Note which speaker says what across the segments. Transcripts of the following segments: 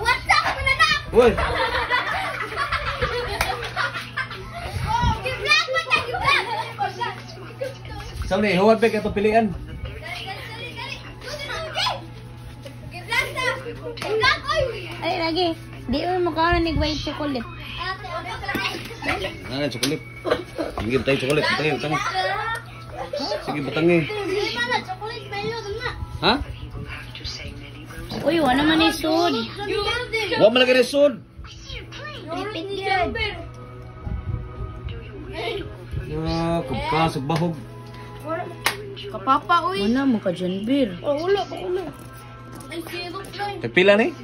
Speaker 1: WhatsApp mo na na.
Speaker 2: Uy!
Speaker 1: Gi-vlog mo ta, gi-vlog.
Speaker 2: Saan ni? Huwag ba ito pilihan?
Speaker 1: Gi-vlog ta. Gi-vlog, oy.
Speaker 3: Ay, lagi. Di mo makaon ni white chocolate.
Speaker 2: Ano, chocolate. Sige, batay chocolate. Batay. Sige, batangi.
Speaker 1: Chocolate mayo na.
Speaker 2: Ha?
Speaker 3: Uy, wala naman ni sud.
Speaker 2: Huwag mo lagi resod. Kapkasag bahog.
Speaker 3: Kapapa, uy. Wala mo ka dyan, Bir.
Speaker 1: Ulo. Ay, sirup lang.
Speaker 2: Tagpila ni?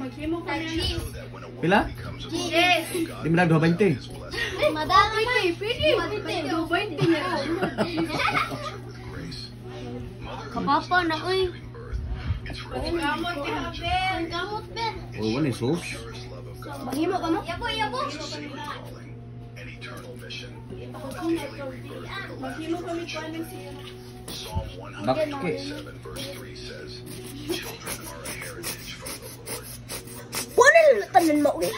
Speaker 2: Pila?
Speaker 1: Yes.
Speaker 2: Di mo lang 220.
Speaker 1: Madami pa. Pwede.
Speaker 3: Kapapa na, uy.
Speaker 1: Gamot, Ben.
Speaker 2: Oh, wala sus.
Speaker 1: Mahimo ka mo? Yabo.
Speaker 2: Bakit?
Speaker 1: Wala na tanan mo, uy.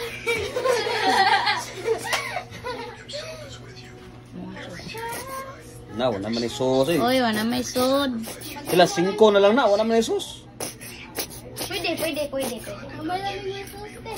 Speaker 2: Na, wala naman sus eh.
Speaker 3: Uy, wala may sud.
Speaker 2: Sila 5 na lang na, wala naman sus.
Speaker 1: Pwede. Amay lang yung suste.